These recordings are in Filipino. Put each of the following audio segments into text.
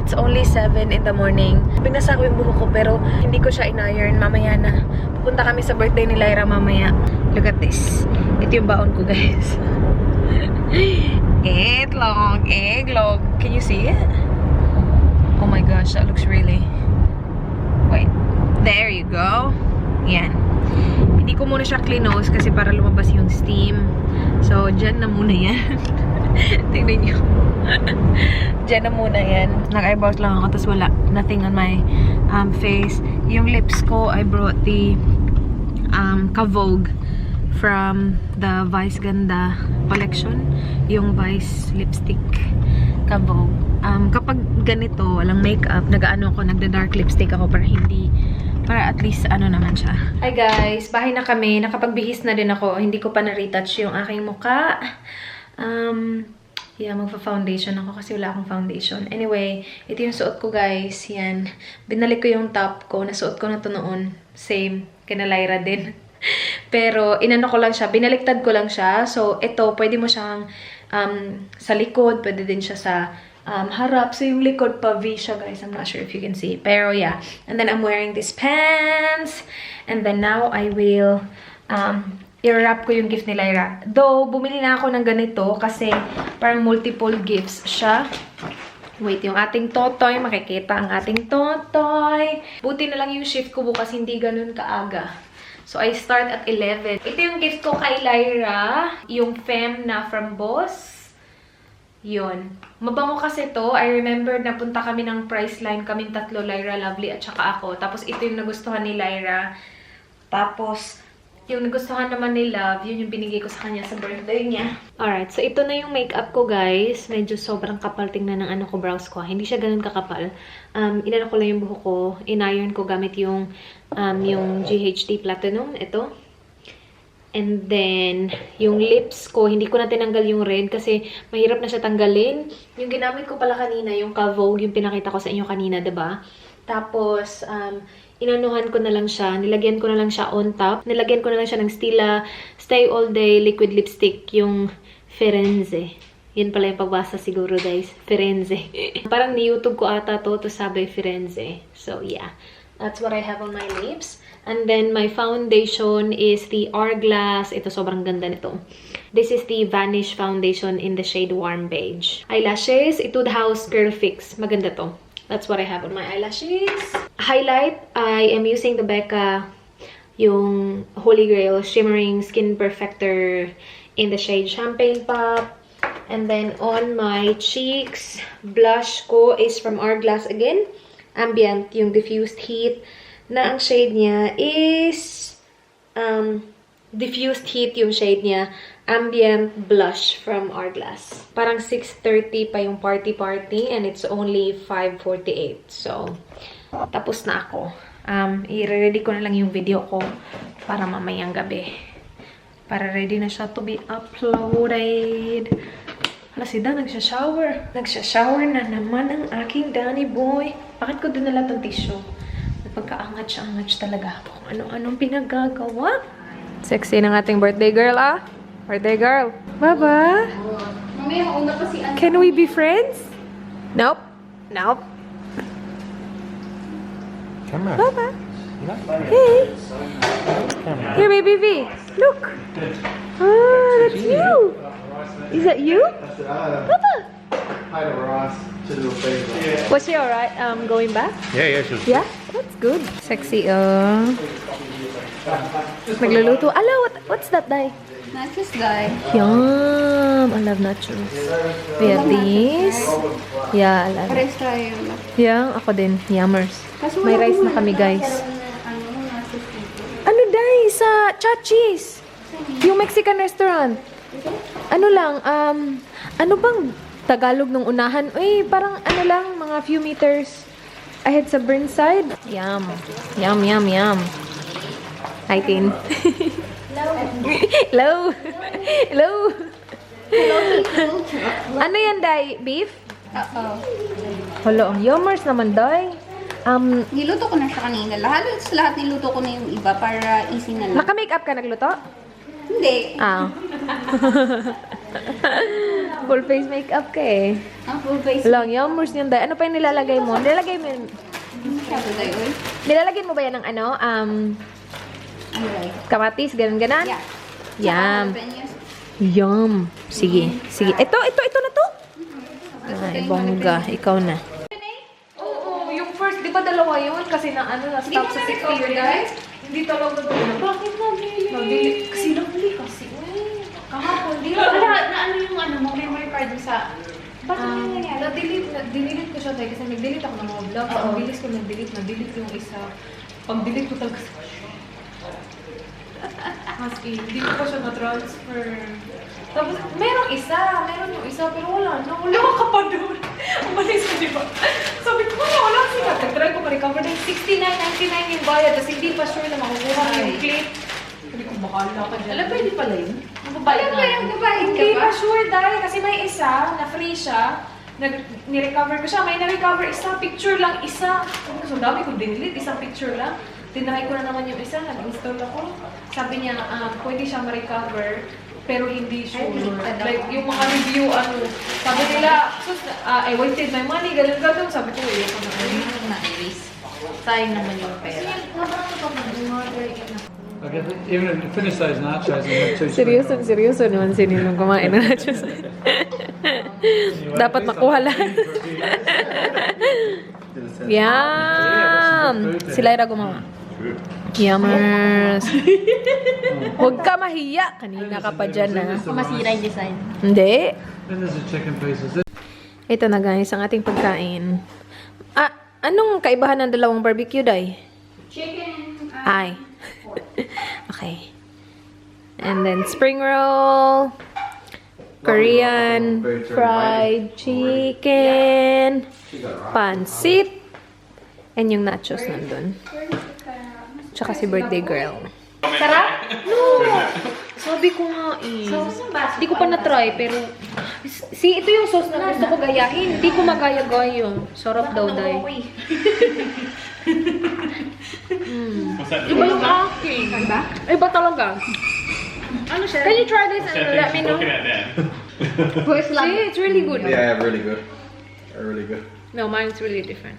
It's only 7 in the morning. Binasa ko yung buhok ko pero hindi ko siya in-iron. Mamaya na. Pupunta kami sa birthday ni Lyra mamaya. Look at this. Ito yung baon ko, guys. Egglog. Can you see it? Oh my gosh, that looks really... Wait. There you go. Yan. Hindi ko muna siya cleanose kasi para lumabas yung steam. So, dyan na muna yan. Tingnan nyo. Dyan na muna yan. Nag-eyebrows lang ako, tapos wala. Nothing on my face. Yung lips ko, I brought the Kavogue from the Vice Ganda collection. Yung Vice lipstick. Kavogue. Kapag ganito, walang makeup, nagda-dark lipstick ako para at least ano naman siya. Hi guys, bahay na kami. Nakapagbihis na din ako. Hindi ko pa na-retouch yung aking mukha. Yeah, magpa-foundation ako kasi wala akong foundation. Anyway, ito yung suot ko guys. Yan. Binalik ko yung top ko. Nasuot ko na to noon. Same. Kina Lyra din. Pero, inano ko lang siya. Binaliktad ko lang siya. So, ito, pwede mo siyang sa likod. Pwede din siya sa harap. So, yung likod pa V siya, guys. I'm not sure if you can see. Pero, yeah. And then, I'm wearing these pants. And then, now, I will i-wrap ko yung gift ni Lyra. Though, bumili na ako ng ganito kasi parang multiple gifts siya. Wait, yung ating totoy. Makikita ang ating totoy. Buti na lang yung shift ko bukas. Hindi ganun kaaga. So, I start at 11. Ito yung gift ko kay Lyra. Yung Femme na from Boss. Yun. Mabango kasi to. I remember napunta kami ng Priceline. Kaming tatlo, Lyra, Lovely, at saka ako. Tapos, ito yung nagustuhan ni Lyra. Tapos, yung nagustuhan naman ni Love, yun yung binigay ko sa kanya sa birthday niya. Alright, so ito na yung makeup ko, guys. Medyo sobrang kapal tingnan ng ano ko, brows ko. Hindi siya ganun kakapal. Inano ko lang yung buhok ko. In-iron ko gamit yung GHD Platinum. Ito. And then, yung lips ko, hindi ko na tinanggal yung red kasi mahirap na siya tanggalin. Yung ginamit ko pala kanina, yung Kavogue, yung pinakita ko sa inyo kanina, diba? Tapos, inanuhan ko na lang siya. Nilagyan ko na lang siya on top. Nilagyan ko na lang siya ng Stila Stay All Day Liquid Lipstick. Yung Firenze. Yun pala yung pagbasa siguro, guys. Firenze. Parang ni-YouTube ko ata to sabi Firenze. So, yeah. That's what I have on my lips. And then, my foundation is the Hourglass. Ito, sobrang ganda nito. This is the Vanish Foundation in the shade Warm Beige. Eyelashes, Etude House Curl Fix. Maganda to. That's what I have on my eyelashes. Highlight, I am using the Becca, yung Holy Grail Shimmering Skin Perfector in the shade Champagne Pop. And then on my cheeks, blush ko is from Hourglass again. Ambient, yung Diffused Heat. Na ang shade niya is Diffused Heat yung shade niya. Ambient Blush from Hourglass. Parang 6:30 pa yung party and it's only 5:48. So, tapos na ako. I-ready ko na lang yung video ko para mamayang gabi. Para ready na siya to be uploaded. Hala, si Dan, nagsha-shower. Nagsha-shower na naman ang aking Danny boy. Bakit ko dinala tong tissue? Pagkaangat siya, angat talaga. Kung ano-anong pinagagawa. Sexy ng ating birthday girl, ah. Birthday girl. Baba. Mamaya mauna pa si Anna. Can we be friends? Nope. Nope. Come on. Baba. No. Hey. Come on. Here, baby V. Look. Ah, that's you. Is that you? Baba. Hi to Ross to do a favor. Was she alright going back? Yeah, she's Yeah? That's good. Sexy, Nagluluto. Ala, what's that, Dai? Nachos guy. Yum! I love nachos. We have these. Yeah, I love it. Pares tayo. Yeah, ako din. Yummers. Kaso May wala rice ko na kami, guys. nachos dito. Ano, Dai? Sa Chachi's. Yung Mexican restaurant. Ano lang, ano bang Tagalog nung unahan? Uy, parang ano lang, mga few meters ahead sa Burnside. Yum. Yum, yum, yum. Hi, Tin. Hello. Hello. Ano yan, Dai? Beef? Oo. Hello, ang yummers naman, Dai. Niluto ko na siya kanina. Lahat niluto ko na yung iba para easy na lang. Naka-makeup ka nagluto? Hindi. Ah. Full face makeup ka eh. Ang full face. Lang, yummers niyan dahil. Ano pa yung nilalagay mo? Nilalagay mo ba yan ng ano? Ano like? Kamatis, ganun-ganan? Yeah. Yum. Jalapenos. Yum. Sige, sige. Ito na to. Ay, bongga. Ikaw na. Oo, yung first, di ba dalawa yun? Kasi na ano, na-stop sa 60 yun guys. Hindi talaga doon. Bakit nabili? Nabili. Kasi nabili kasi. Kahapon, di ba? Na ano yung ano mo, memory card mo sa... Bakit yung nangyari? Na-delete ko siya tayo kasi nag-delete ako ng mga vlog. Ang bilis ko nag-delete yung isa. Pag-delete ko talaga sa as in, hindi ko pa siya na-transfer. Tapos, meron yung isa, pero wala na. Wala ka pa doon. Ang balis ko, di ba? Sabi ko, wala siya. Nag-try ko pa-recover na yung 69.99 yung bayad. Tapos hindi pa sure na makukuha ko yung clip. Sabi ko, bahala ka dyan. Alam, pwede pala yun. Alam mo yung babae ka Hindi ba? pa sure dahil kasi may isa na free siya. Ni-recover ko siya. May na-recover isa. Picture lang isa. Sabi ko, so dami ko dinelete. Isang picture lang. Tinry ko na naman yung isa. Nag-install ako. Sabi niya, pwede siya ma-recover. Pero hindi sure. Like, yung mga review, ano. Sabi nila, I wasted my money. Ganun. Sabi ko, ko na. Na-erase. Sayang naman yung pera. Okay, even if you finish those nachos, you have two. Seryoso naman si Ninong kumain ng nachos. Dapat makuha lahat. Yum! Si Lyra gumawa. Yummers! Huwag ka mahiya! Kanina ka pa dyan, ha? Masira yung design. Hindi. Then there's the chicken pieces. Ito na guys, ang ating pagkain. Anong kaibahan ng dalawang barbecue, Day? Chicken. Ay. Okay. And then spring roll, Korean fried chicken, pansit, and yung nachos nandun. Tsaka si birthday girl. Sarap? No! Sabi ko nga eh. Hindi ko pa na-try, pero... ito yung sauce na gusto ko gayahin. Hindi ko magaya-gaya. Sarap daw, Day. Iba yung aking. Ba? Iba talaga. Ano siya? Can you try this and let me know? Voice lang. See, it's really good. Yeah, really good. Really good. No, mine's really different.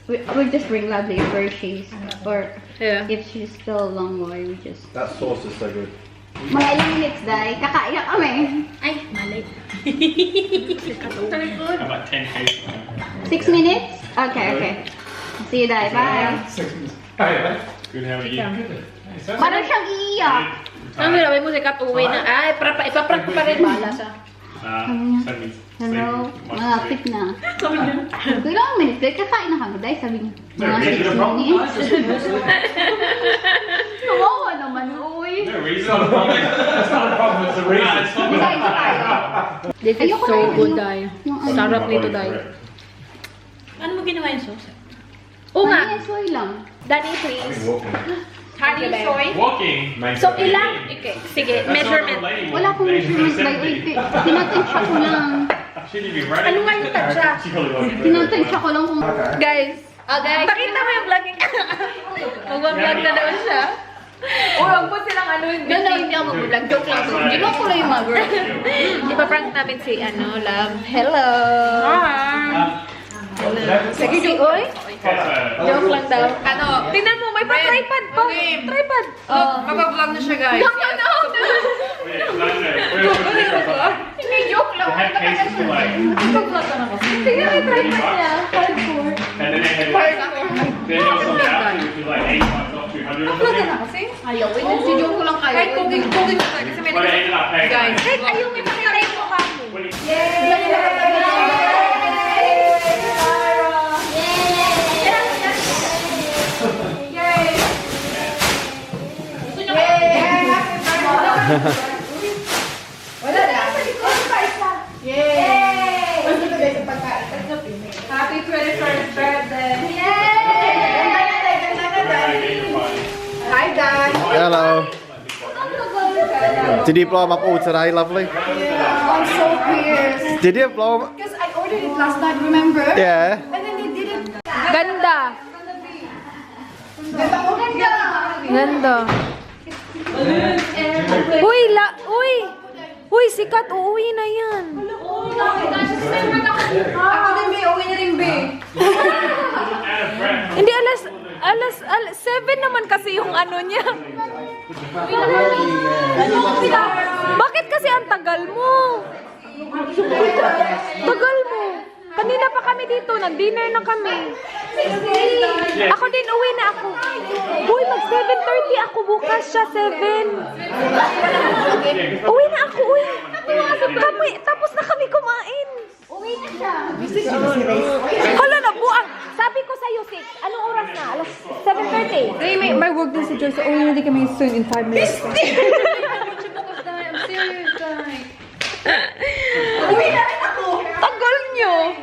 We'll just bring Lovely if she's, or Yeah. if she's still a long way, we just... That sauce is so good. Mga ilang minutes, Day. Kakain na kami. Ay, mali. About 10 cases. 6 minutes? Okay. See you, Day. Bye. Good, how are you? Parang siyang iiyak. Ang hirapin mo si Kat uwi na. Ay, ipaprank ko pa rin. Bahala siya. Hello? Malapit na. Ilang minutes, Day. Kakain na kami, Day. Sabi niya. Mga 6 minutes. Kawawa naman, uy. No reason. That's not a problem, it's a reason. Kain na tayo. This is Ayoko so na good, yung- Day. yung ano. Sarap nito, Day. Ano mo ginawa yung sauce? Oo nga. Ano yan, soy lang. Danny, please. Honey soy. Walking makes So, a big ilang? difference. Okay, sige. That's not Measurement. a lady Wala akong walking. measurement, Day. Uy, tinatansya ko lang. She'd be ready. Ano nga yung tansya? She probably wasn't ready. Tinatansya ko lang kung... Guys. guys. Pakita mo yung vlogging. Mag-vlog na daw siya. O, huwag po silang ano yung No, hindi ako mag-vlog. Joke lang. Ginawa ko lang yung mga girl. Ipaprank namin si, Love. Hello! Sige, oy. Joke lang daw. Ano? Tingnan mo, may pa-tripod pa. Tripod. Mabablog na siya, guys. No. Hindi, joke lang. Ipag-vlog ka na kasi. Tingnan, may tripod niya. Hardcore. And then they had then also that which was like 8 months, not 200 or Vlog ka something. na kasi. Ayaw, si joke ko lang kayo. Kahit cooking na tayo kasi may But I ended up paying. Guys. Kahit ayaw, may pakita yung mukha mo. When he- Happy 21st birthday! Hi, Dad! Hello. Did you blow them up all today, lovely? I'm so pissed. Did you blow them? Because I ordered it last night, remember? Yeah. And then they didn't. Ganda! Ganda! Ganda! Uy! Uy! Huy, sikat, uuwi na yan. Ako din, be. Uwi niya rin, be. Hindi, alas 7 naman kasi yung ano niya. Bakit kasi ang tagal mo? Tagal mo. Kanina pa kami dito, nag-dinner na kami. Ako din, uwi na ako. Uy, mag 7:30 ako bukas siya, 7. Uwi na ako, uwi. Tapos na kami kumain. Uwi na siya. Hala na, buang. Sabi ko sa'yo, 6. Anong oras na? Alas 7:30. Hey, may work din si Joy. So, uwi na din kami soon in 5 minutes. I'm serious, guys. Tagal nyo.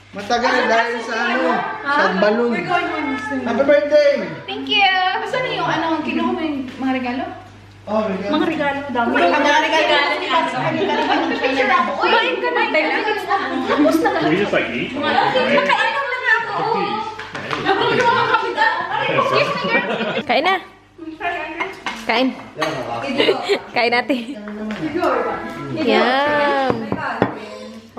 Matagal dahil sa ano, sa balloon. Happy birthday! Thank you. Saan na yung ano, kinuha mo yung mga regalo? Oh, regalo. Mga regalo, dami. Mga regalo ni Asa. Kumain ka na, 10 minutes na. Tapos na We just like eat. Nakainom na nga ako. Kain na. Kain. Kain natin. Yum.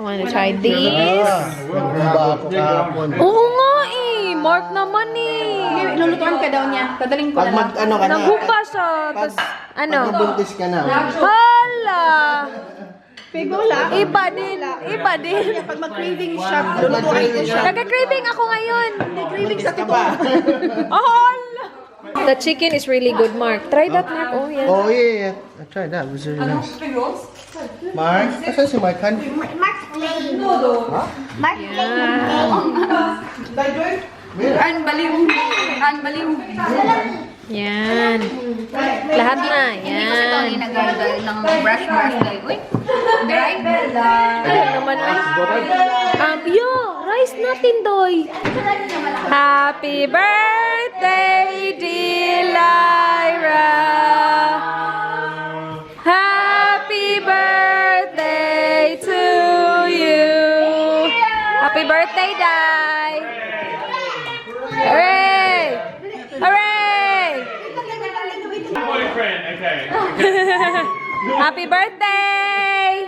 I wanna try this. Ba ako kahapon. Oo nga eh. Mark naman eh. Lulutuan ka daw niya. Padaling ko Pag na lang. mag-ano ka na, Naghupa siya. Tapos, ano? pag nabuntis ka na. Hala. Figula. Iba din. Iba din. Pag mag-craving siya, Pag mag-craving siya. Nagka-craving ako ngayon. craving sa Ka ba? Hala. The chicken is really good, Mark. Try that, Mark. Oh, yeah. Oh yeah, I tried that. It was really nice. Mark? Asan si Mark? Han? Mark's playing. Mark's playing. An baliw. An baliw. Yan. Lahat na. Yan. Nag-gargle ng brush. Uy, dry. Ano naman, yo, rice natin, Doy. Happy birthday, dear Lyra. Happy birthday to you. Happy birthday, Day. Hooray! Hooray! Boyfriend, okay. Happy birthday!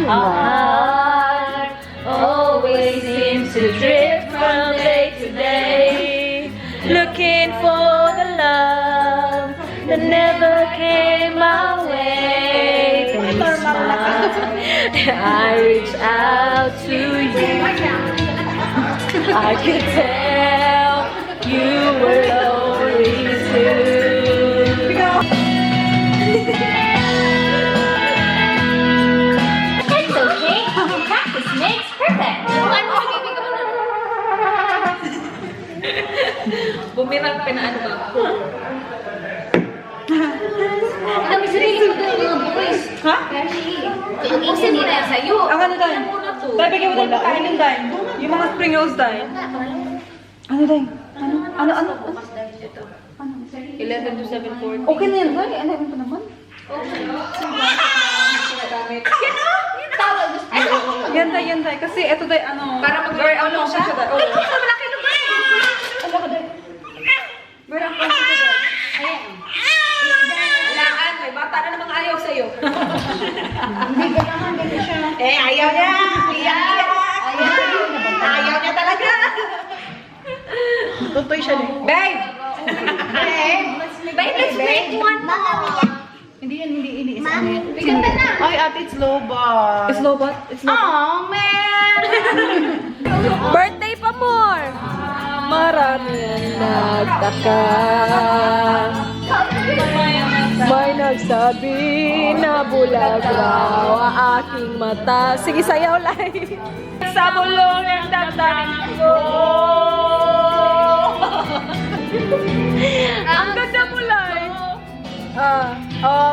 Our heart always seems to drift from day to day, looking for the love that never came our way. Then you smile, I reach out to you. I could tell you were lonely too. It's okay. Practice makes perfect. Bumirang pinaan ba? Alam mo, sarili mo doon mga boys. Ha? Kasi mo na yan sa'yo. Ang ano tayo? Tayo, bigyan mo tayo pagkain ng tayo. Yung mga spring rolls tayo. Ano tayo? Ano? 11 to 7:40. Okay na yan, tayo. Ano pa naman? Yan tayo. Kasi ito tayo, ano. Para mag-wear out lang siya. Oo. Malaki na ba? Wear out lang siya. Kailangan, may bata na namang ayaw sa'yo. Ayaw niya. Ayaw niya talaga. Tutoy siya din. Babe! Babe, let's make one more. Hindi. Bigyan ka na. Ay, ate, it's low ba? It's low ba? Oh, man. Birthday pa more! Marami ang nagtaka. May nagsabi na bulag raw ang aking mata. Sige, sayaw live. Sa bulong ng damdamin ko. Ang ganda mo live.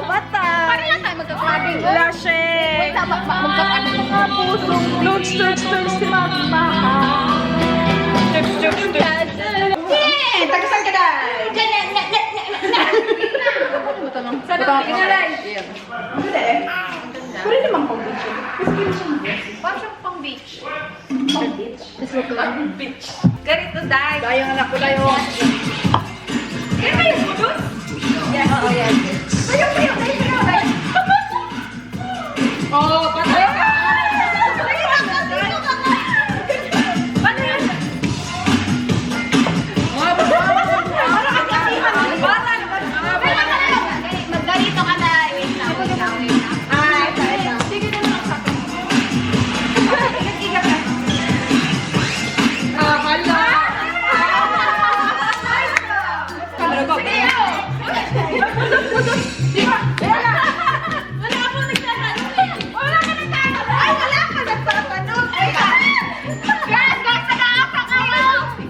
Mata. Paano lang tayo magkakabing? Lashes. Magkakabing. Mga pusong looks, si magmahal. Eh, tagasan ka dahil. Sana ka kinalay. Pwede naman pang beach. Parang siyang pang beach. Ganito dahil. Dahil ang anak ko tayo. Kaya kayo, Oh, patay ka! Magganito ka na. Wait lang, wait lang, wait lang. Sige na lang sa akin. Igat-igat ka. Hala! Kamera ko. Wala akong nagtatanong. Wala ka nagtatanong. Ay, wala ka nagtatanong. Guys, taga-apa kayo?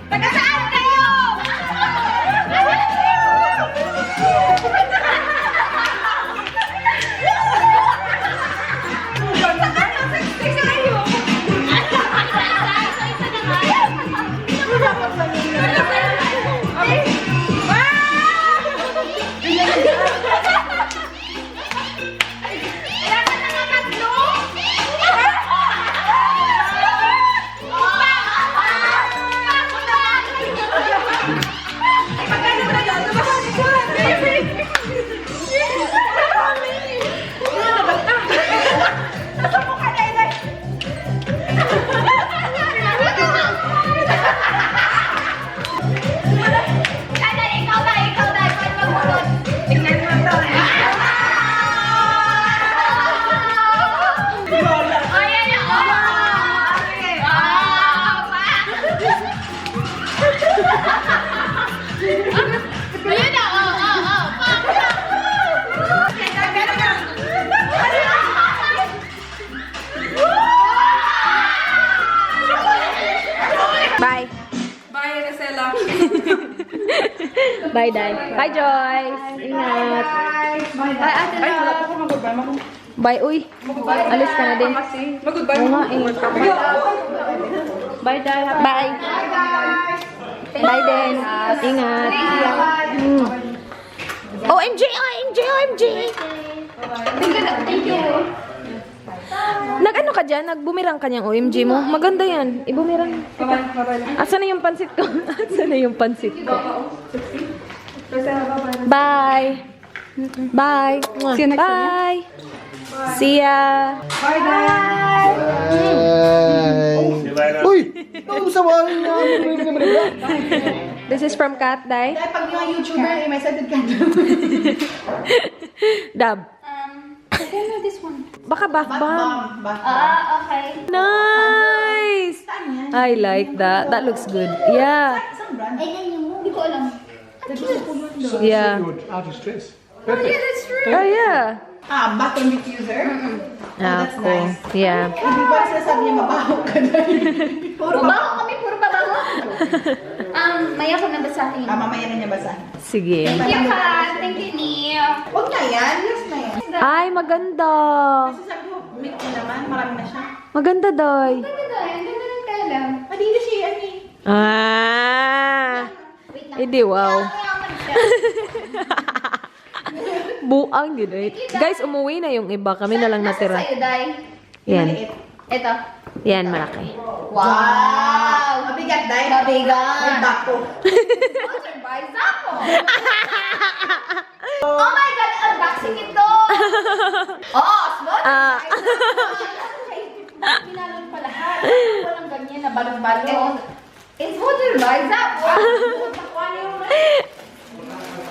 Taga-saan kayo? Bye. Bye, Rosella. Bye, Day. Bye, Joyce. Ingat. Bye, ate. Ay, wala pa ako mag-goodbye. Bye, uy. Alis ka na din. Mag-goodbye. Oo nga eh. Bye, Day. Bye. Bye, din. Ingat. OMG, OMG, OMG. Thank you. Nag-ano ka dyan? Nagbumirang ka niyang OMG mo? Maganda yan. Ibumirang. Bye-bye. Bye-bye. Asan na yung pansit ko? Asan na yung pansit ko? Bye. Bye. See you next time, Bye. See ya. Bye, guys. See you later. Uy! Nausawahin na kami. This is from Kat, Day. Pag yung YouTuber, may scented candle. Dab. I don't know this one. Baka bath bomb. Okay. Nice! I like that. That looks good. Yeah. Ay, yan yung, hindi ko alam. Yeah. Good, out of stress. That's true. Oh, yeah. Button diffuser. Ah, cool. Yeah. Hindi ba sinasabi niya mabaho ka na? Puro babaho kami, puro babaho. Maya ko na basahin. Mamaya na niya basahin. Sige. Thank you, Kat. Thank you, Neil. Huwag na yan. Yes na yan. Ay, maganda. Kasi sabi ko, mix na naman. Marami na siya. Maganda, Day. Ang ganda doon. Ang ganda ng kala. Madili siya yan eh. Ah. Wait lang. Hindi, wow. Mayaman siya. Buang din, right? Guys, umuwi na yung iba. Kami na lang natira. Nasa sa'yo, Day. Yan. Ito. Yan, malaki. Wow! Mabigat, Day. Mabigat. May bako. Sponsored by Zappo. Oh my God! Unboxing ito! Oh! Sponsored Ah. by Zappo. Pinalon pa lahat. Walang ganyan na balon-balon. It's sponsored by Zappo. Takuan yung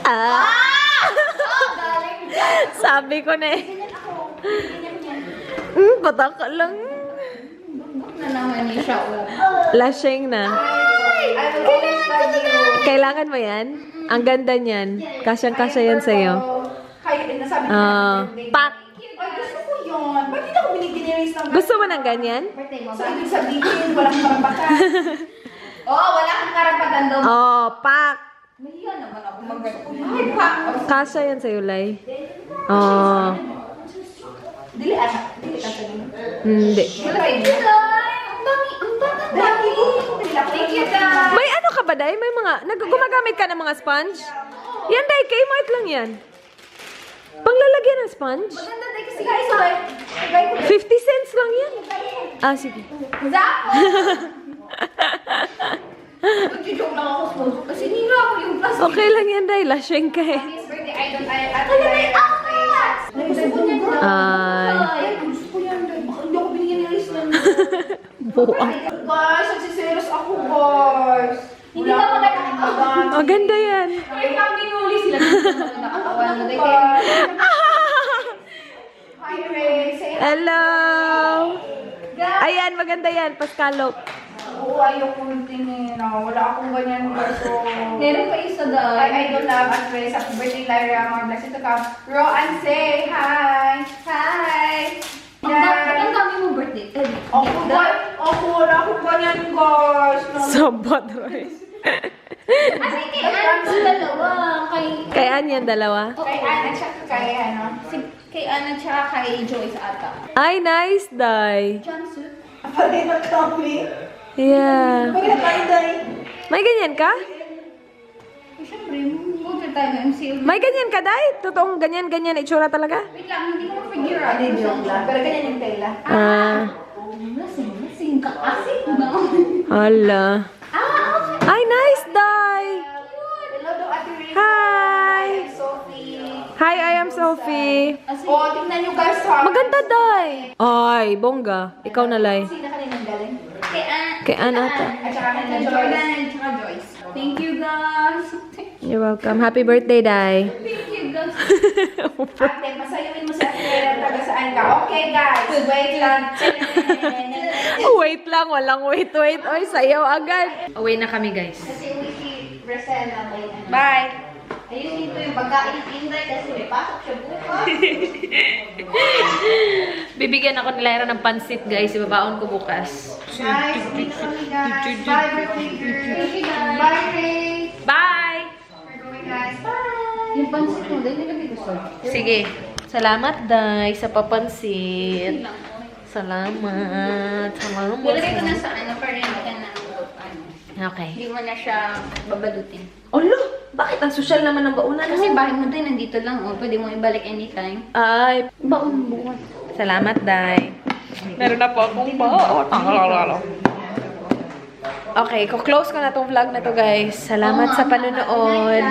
Ah. Oh! Galing dyan. Sabi ko na eh. Ganyan ako. Ganyan yan. Pataka lang. Na naman niya siya. Lashing na. Kailangan ko na. Kailangan mo yan? Ang ganda niyan. Kasyang-kasya yan sa'yo. Kaya, nasabi ko Ah. Pak! Ay, gusto ko yun. Ba't hindi ako binigyan ng Gusto mo ng ganyan? Birthday mo So, ba? ibig sabihin, walang karapatan. Oh, wala kang karapatan daw. Oh, pak! Mahiya naman ako mag-birthday. Ay, pa. Kasya yan sa'yo, Lai. Oh. Dili, anak. Dili, tatagin. Hindi. Thank you, Day. Ang dami, ang dami. Thank you, Day. May ano ka ba, Day? May mga... Gumagamit ka ng mga sponge? Yan, Day. Kmart lang yan. Panglalagyan ng sponge? Maganda Day kasi guys, Day. Tagay ko. 50 cents lang yan. Ah, sige. Zappo. Nag-joke lang ako, sponsor. Kasi nila ako yung plastic. Okay lang yan, Day. Lashing ka eh. His birthday, I Gusto ko yan. Baka hindi ako binigyan ng list lang. Guys, nagsiselos ako, guys. Hindi ka pa nakakatawa. Maganda yan. Ay, kami nuli sila. Nakakatawa mo. Hi, Ray. Say hi. Hello! Ayan, maganda yan. Pascalop. Oo, ayoko yung tingin. Wala akong ganyan gusto. Meron pa isa daw. I don't love at Ray. Happy birthday, Lyra. More blessings to come. Roan, say hi. Hi. Ang dami mo birthday. Ako, wala akong ganyan, guys. Sabat, Rice. Kasi kay Ann yung dalawa. Kay Ann yan, dalawa. Kay Anna, tsaka kay ano. Kay Anna tsaka kay Joyce ata. Ay, nice, Day. Jumpsuit. Pwede na kami. Yeah. Pwede na tayo, Day. May ganyan ka? Siyempre, mag-order tayo ng MCL. May ganyan ka, Day? Totoong ganyan-ganyan itsura talaga? Wait lang, hindi ko ma-figure out. Hindi, joke lang. Pero ganyan yung tela. Lasing ka kasi. Hala. Ay, nice, Day. Hello to Ate Rina. Hi. Sophie. Hi, I am Sophie. Oh, tingnan nyo guys ha. Maganda, Day. Ay, bongga. Ikaw na, Lay. Sino kaninang galing? Kay Ann. Kay Ann ata. At saka kanina Kay Joyce. Jordan and tsaka Joyce. Thank you, guys. You're welcome. Happy birthday, Day. Thank you, guys. Ate, pasayawin mo sa Ate taga saan ka. Okay guys, wait lang. Wait lang, walang wait. Oy, sayaw agad. Away na kami, guys. Kasi uwi si Brisela may ano. Bye. Ayun dito yung pagkain ni Inday kasi may pasok siya bukas. Bibigyan ako ni Lyra ng pansit, guys. Ibabaon ko bukas. Guys, dito kami guys. Bye, birthday girl. Thank you, guys. Bye, Ray. Bye! We're going guys. Bye. Yung pansit mo, dahil nilagay ko sa. Sige. Salamat, Day, sa papansit. Salamat. Nilagay ko na sa ano, para hindi ka na Okay. hindi mo na siya babalutin. Olo, bakit ang social naman ng baunan? Kasi bahay mo din, nandito lang. Oh. Pwede mo ibalik anytime. Ay, Baon bukas. salamat, Day. Meron na po akong baon. Okay, close ko na tong vlog na to, guys. Salamat sa panonood.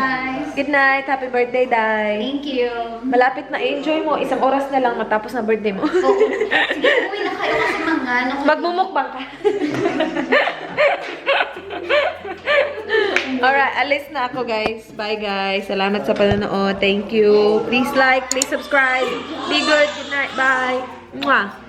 Good night. Happy birthday, Day. Thank you. Malapit na. Enjoy mo. 1 oras na lang matapos na birthday mo. Sige, uwi na kayo kasi mga ano. Magmumukbang ka. Alright, alis na ako, guys. Bye, guys. Salamat sa panonood. Thank you. Please like, please subscribe. Be good. Good night. Bye. Mwah.